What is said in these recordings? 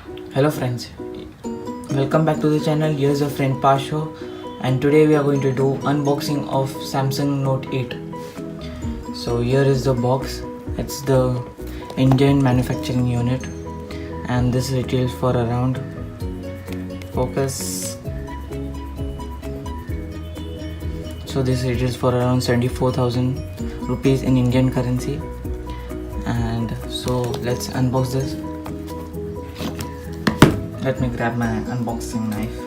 Hello friends, welcome back to the channel. Here's your friend Parshva, and today we are going to do unboxing of Samsung Note 8. So here is the box. It's the Indian manufacturing unit, and this retails for around So this retails for around 74,000 rupees in Indian currency. And so let's unbox this. Let me grab my unboxing knife.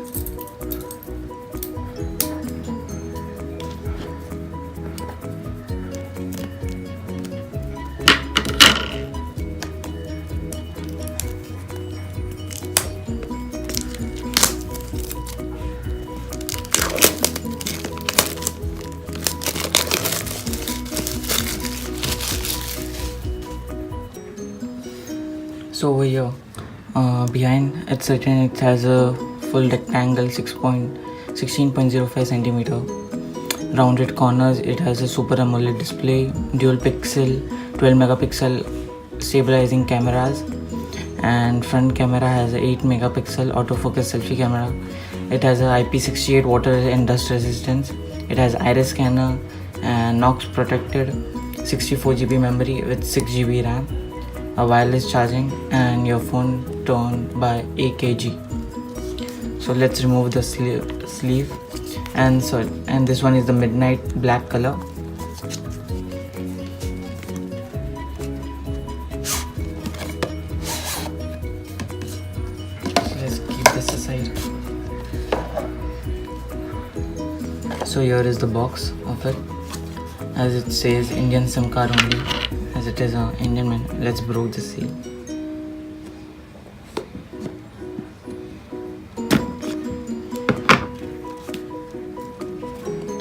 So over here, behind it's written, it has a full rectangle 16.05 centimeter, rounded corners. It has a Super AMOLED display, dual pixel 12 megapixel stabilizing cameras, and front camera has a 8 megapixel autofocus selfie camera. It has a IP68 water and dust resistance. It has iris scanner and NOx protected, 64 GB memory with 6 GB RAM, a wireless charging, and your phone turned by AKG. So let's remove the sleeve, and this one is the midnight black color. So let's keep this aside. So here is the box of it. As it says, Indian SIM card only, as it is an Indian man. Let's break the seal.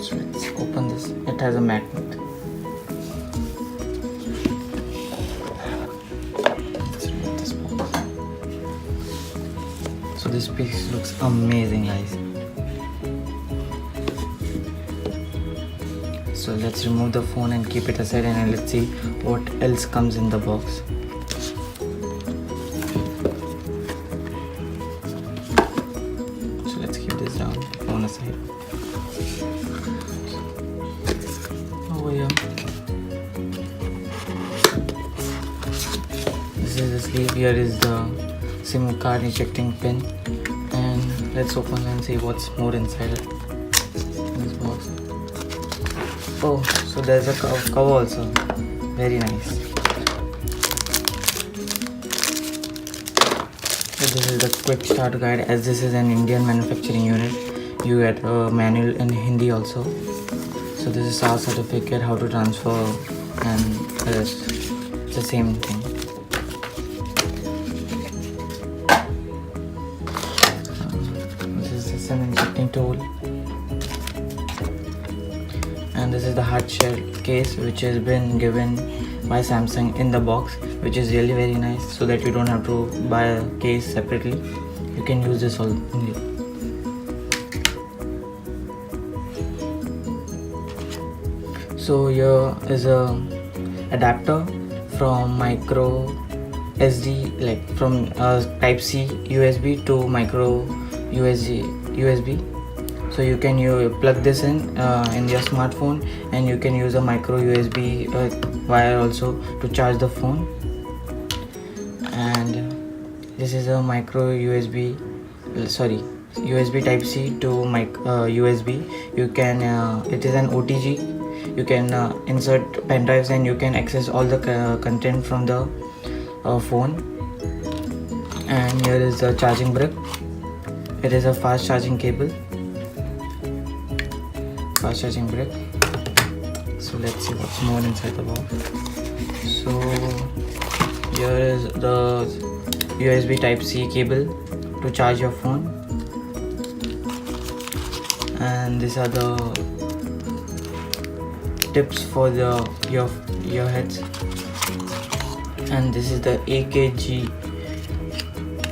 So let's open this. It has a magnet. Let's remove this box. So this piece looks amazing, guys. So let's remove the phone and keep it aside, and let's see what else comes in the box. So let's keep this down, phone aside. Over here, this is the sleeve. Here is the SIM card ejecting pin, and let's open and see what's more inside it. This box. Oh, so there's a cover also. Very nice. So this is the quick start guide. As this is an Indian manufacturing unit, you get a manual in Hindi also. So this is our certificate, how to transfer, and it's the same thing. This is the SIM injecting tool. And this is the hard shell case, which has been given by Samsung in the box, which is really very nice, so that you don't have to buy a case separately. You can use this only. So here is a adapter from micro SD, like from type C USB to micro USB. So you can plug this in your smartphone, and you can use a micro USB wire also to charge the phone. And this is a micro USB, USB type C to USB. You can it is an OTG. You can insert pen drives, and you can access all the content from the phone. And here is the charging brick. It is a fast charging cable. Fast charging brick. So let's see what's more inside the box. So here is the USB type C cable to charge your phone, and these are the tips for your heads, and this is the AKG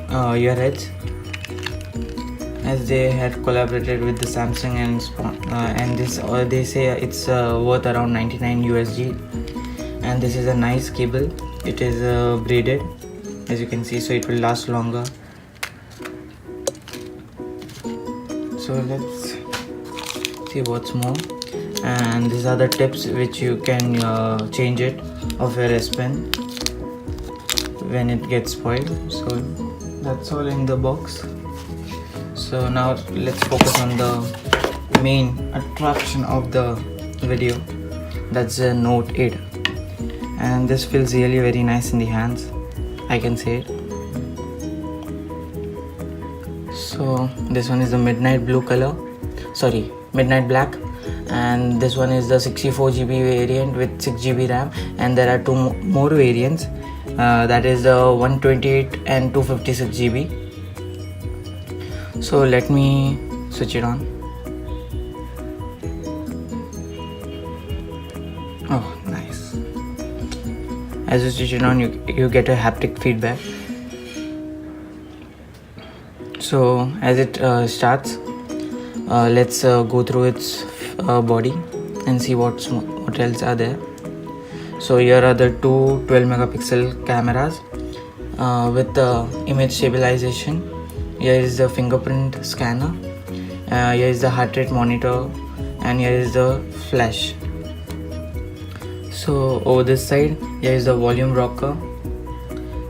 earheads, as they had collaborated with the Samsung and this they say it's worth around 99 USD. And this is a nice cable. It is braided, as you can see, so it will last longer So let's see what's more. And these are the tips which you can change it of your S Pen when it gets spoiled. So that's all in the box. So now let's focus on the main attraction of the video, that's the Note 8. And this feels really very nice in the hands, I can say it. So this one is the midnight black, and this one is the 64GB variant with 6GB RAM, and there are two more variants, that is the 128 and 256GB. So let me switch it on. Oh, nice. As you switch it on, you get a haptic feedback. So as it starts, let's go through its body and see what else are there. So here are the two 12 megapixel cameras with the image stabilization. Here is the fingerprint scanner, here is the heart rate monitor, and here is the flash. So over this side, here is the volume rocker,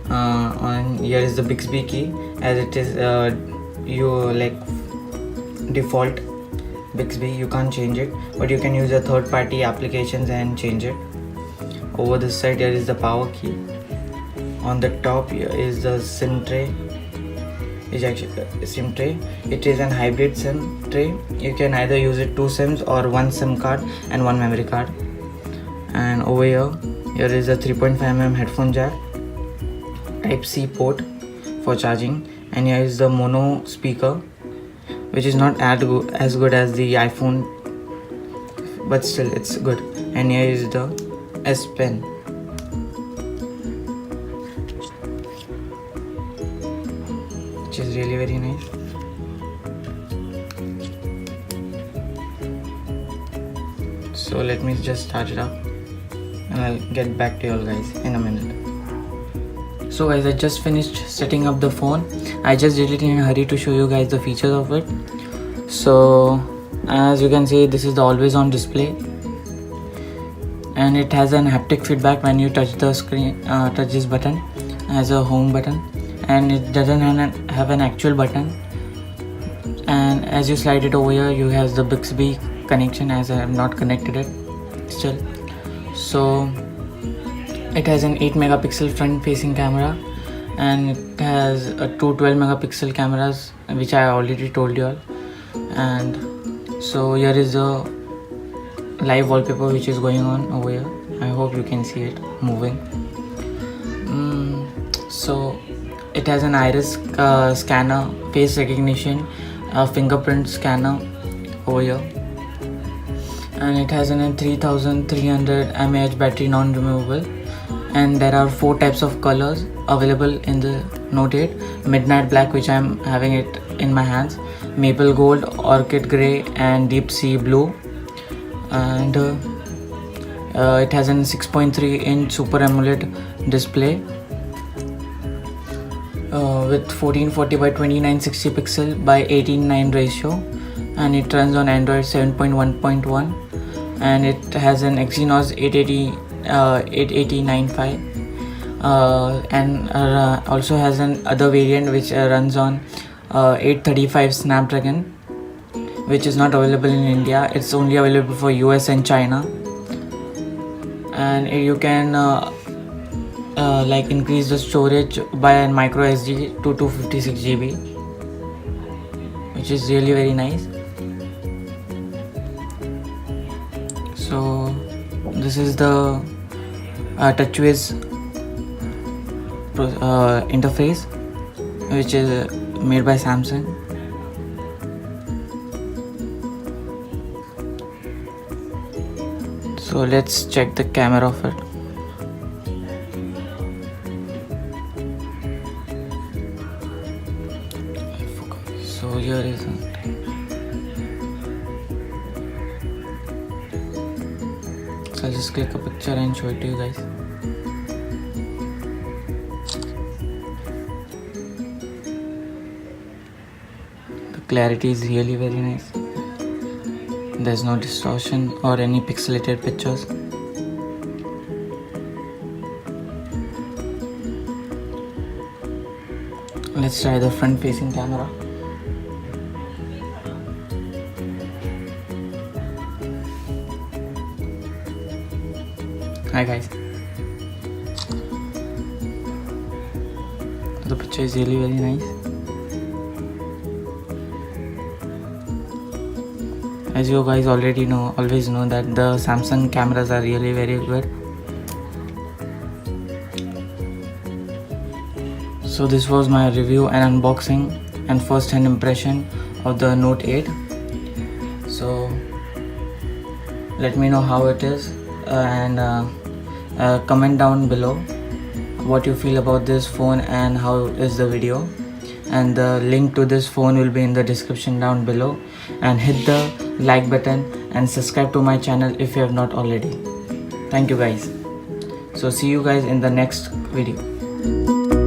and here is the Bixby key, as it is your default Bixby. You can't change it, but you can use a third-party applications and change it. Over this side, here is the power key. On the top here is the SIM tray. It is an hybrid SIM tray. You can either use it 2 SIMs or 1 SIM card and 1 memory card. And over here is a 3.5mm headphone jack, Type-C port for charging, and here is the mono speaker, which is not as good as the iPhone, but still it's good. And here is the S Pen. Which is really very nice. So let me just start it up, and I'll get back to you all guys in a minute. So guys, I just finished setting up the phone. I just did it in a hurry to show you guys the features of it. So as you can see, this is the always on display, and it has an haptic feedback when you touch the screen, touch this button as a home button, and it doesn't have an actual button. And as you slide it over here, you have the Bixby connection, as I have not connected it still. So it has an 8 megapixel front facing camera, and it has two 12 megapixel cameras, which I already told you all. And so here is the live wallpaper which is going on over here. I hope you can see it moving. So it has an iris scanner, face recognition, fingerprint scanner over here, and it has an 3300 mAh battery, non-removable. And there are 4 types of colors available in the Note 8. Midnight black, which I am having it in my hands, maple gold, orchid grey, and deep sea blue. And it has a 6.3 inch Super AMOLED display with 1440 by 2960 pixel by 18:9 ratio, and it runs on Android 7.1.1, and it has an Exynos 88095, and also has an other variant which runs on 835 Snapdragon, which is not available in India. It's only available for US and China. And you can increase the storage by a micro SD to 256GB, which is really very nice. So this is the TouchWiz interface, which is made by Samsung. So let's check the camera of it. So here is it. So I'll just click a picture and show it to you guys. The clarity is really very nice. There's no distortion or any pixelated pictures. Let's try the front facing camera. Hi guys. The picture is really very nice. As you guys already know, always know that the Samsung cameras are really very good. So this was my review and unboxing and first hand impression of the Note 8. So let me know how it is and comment down below what you feel about this phone and how is the video, and the link to this phone will be in the description down below, and hit the like button and subscribe to my channel if you have not already. Thank you guys. So see you guys in the next video.